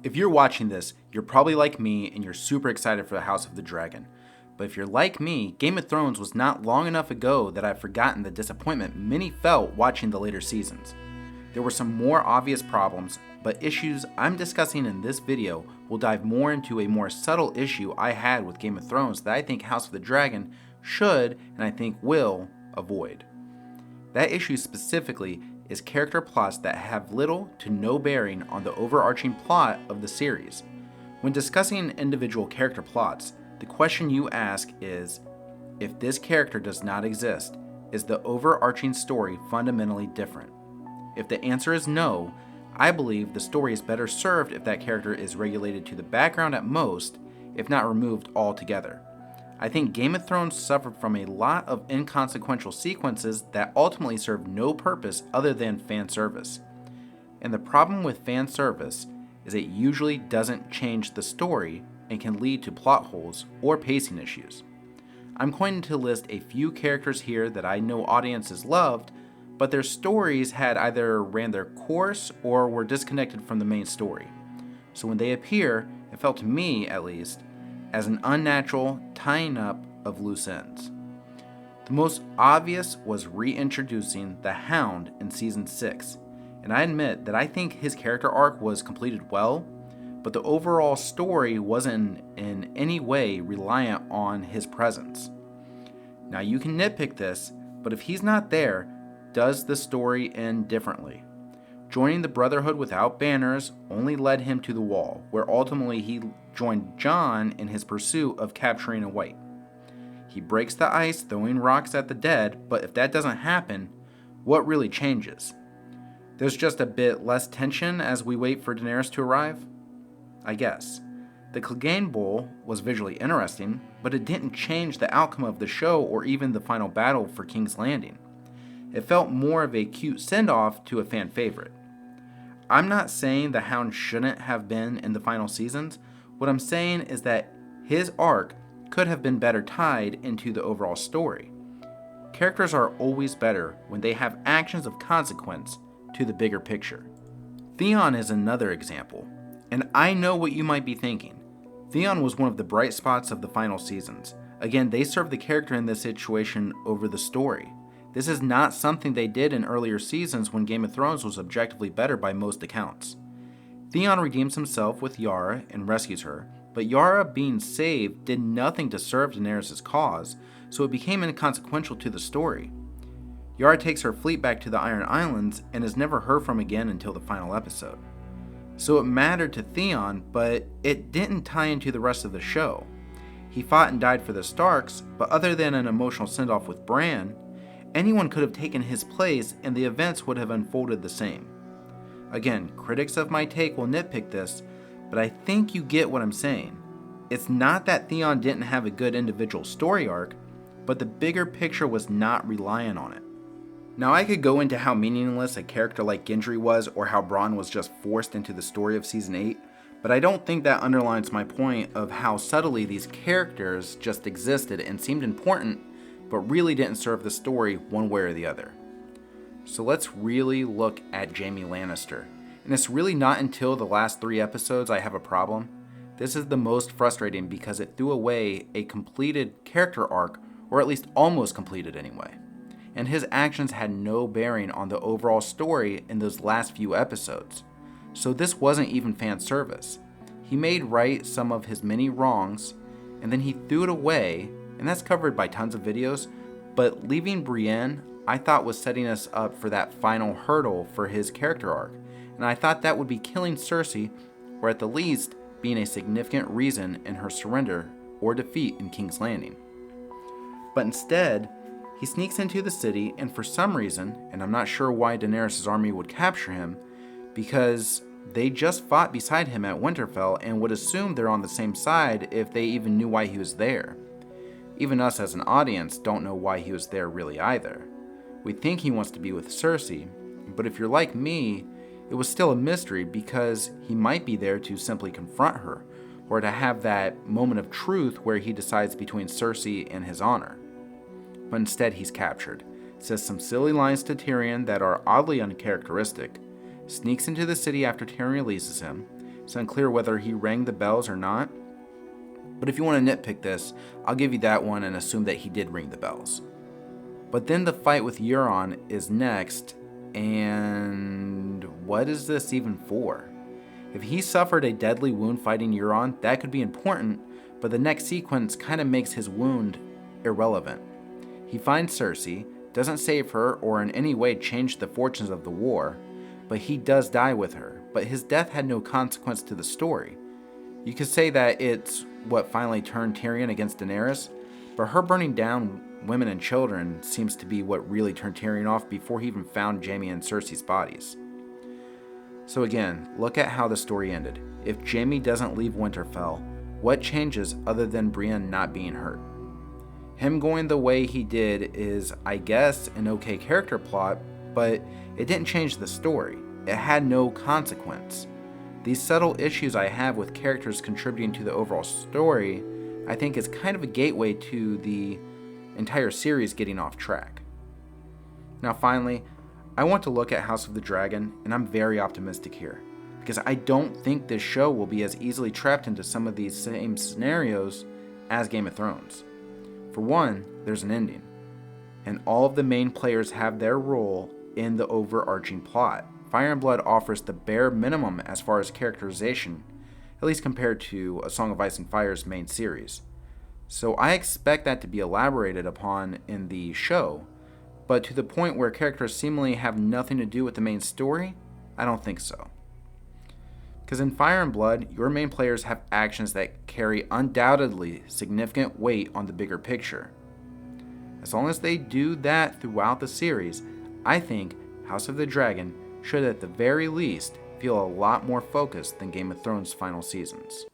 If you're watching this, you're probably like me and you're super excited for the House of the Dragon. But if you're like me, Game of Thrones was not long enough ago that I've forgotten the disappointment many felt watching the later seasons. There were some more obvious problems, but issues I'm discussing in this video will dive more into a more subtle issue I had with Game of Thrones that I think House of the Dragon should, and I think will, avoid. That issue specifically is character plots that have little to no bearing on the overarching plot of the series. When discussing individual character plots, the question you ask is, if this character does not exist, is the overarching story fundamentally different? If the answer is no, I believe the story is better served if that character is regulated to the background at most, if not removed altogether. I think Game of Thrones suffered from a lot of inconsequential sequences that ultimately served no purpose other than fan service. And the problem with fan service is it usually doesn't change the story and can lead to plot holes or pacing issues. I'm going to list a few characters here that I know audiences loved, but their stories had either ran their course or were disconnected from the main story. So when they appear, it felt to me, at least, as an unnatural tying up of loose ends. The most obvious was reintroducing the Hound in Season 6, and I admit that I think his character arc was completed well, but the overall story wasn't in any way reliant on his presence. Now you can nitpick this, but if he's not there, does the story end differently? Joining the Brotherhood without banners only led him to the Wall, where ultimately he joined Jon in his pursuit of capturing a White. He breaks the ice throwing rocks at the dead, but if that doesn't happen, what really changes? There's just a bit less tension as we wait for Daenerys to arrive? I guess. The Clegane Bowl was visually interesting, but it didn't change the outcome of the show or even the final battle for King's Landing. It felt more of a cute send-off to a fan favorite. I'm not saying the Hound shouldn't have been in the final seasons. What I'm saying is that his arc could have been better tied into the overall story. Characters are always better when they have actions of consequence to the bigger picture. Theon is another example, and I know what you might be thinking. Theon was one of the bright spots of the final seasons. Again, they served the character in this situation over the story. This is not something they did in earlier seasons when Game of Thrones was objectively better by most accounts. Theon redeems himself with Yara and rescues her, but Yara being saved did nothing to serve Daenerys' cause, so it became inconsequential to the story. Yara takes her fleet back to the Iron Islands and is never heard from again until the final episode. So it mattered to Theon, but it didn't tie into the rest of the show. He fought and died for the Starks, but other than an emotional send-off with Bran, anyone could have taken his place and the events would have unfolded the same. Again, critics of my take will nitpick this, but I think you get what I'm saying. It's not that Theon didn't have a good individual story arc, but the bigger picture was not reliant on it. Now I could go into how meaningless a character like Gendry was or how Bronn was just forced into the story of Season 8, but I don't think that underlines my point of how subtly these characters just existed and seemed important, but really didn't serve the story one way or the other. So let's really look at Jaime Lannister. And it's really not until the last 3 episodes I have a problem. This is the most frustrating because it threw away a completed character arc, or at least almost completed anyway. And his actions had no bearing on the overall story in those last few episodes. So this wasn't even fan service. He made right some of his many wrongs, and then he threw it away, and that's covered by tons of videos, but leaving Brienne I thought was setting us up for that final hurdle for his character arc, and I thought that would be killing Cersei, or at the least being a significant reason in her surrender or defeat in King's Landing. But instead, he sneaks into the city, and for some reason, and I'm not sure why Daenerys' army would capture him, because they just fought beside him at Winterfell and would assume they're on the same side if they even knew why he was there. Even us as an audience don't know why he was there really either. We think he wants to be with Cersei, but if you're like me, it was still a mystery because he might be there to simply confront her, or to have that moment of truth where he decides between Cersei and his honor. But instead he's captured, says some silly lines to Tyrion that are oddly uncharacteristic, sneaks into the city after Tyrion releases him, It's unclear whether he rang the bells or not. But if you want to nitpick this, I'll give you that one and assume that he did ring the bells. But then the fight with Euron is next, and what is this even for? If he suffered a deadly wound fighting Euron, that could be important, but the next sequence kind of makes his wound irrelevant. He finds Cersei, doesn't save her or in any way change the fortunes of the war, but he does die with her, but his death had no consequence to the story. You could say that it's what finally turned Tyrion against Daenerys, but her burning down women and children seems to be what really turned Tyrion off before he even found Jaime and Cersei's bodies. So again, look at how the story ended. If Jaime doesn't leave Winterfell, what changes other than Brienne not being hurt? Him going the way he did is, I guess, an okay character plot, but it didn't change the story. It had no consequence. These subtle issues I have with characters contributing to the overall story, I think is kind of a gateway to the entire series getting off track. Now finally, I want to look at House of the Dragon, and I'm very optimistic here, because I don't think this show will be as easily trapped into some of these same scenarios as Game of Thrones. For one, there's an ending, and all of the main players have their role in the overarching plot. Fire and Blood offers the bare minimum as far as characterization, at least compared to A Song of Ice and Fire's main series. So I expect that to be elaborated upon in the show, but to the point where characters seemingly have nothing to do with the main story, I don't think so. Because in Fire and Blood, your main players have actions that carry undoubtedly significant weight on the bigger picture. As long as they do that throughout the series, I think House of the Dragon should at the very least feel a lot more focused than Game of Thrones' final seasons.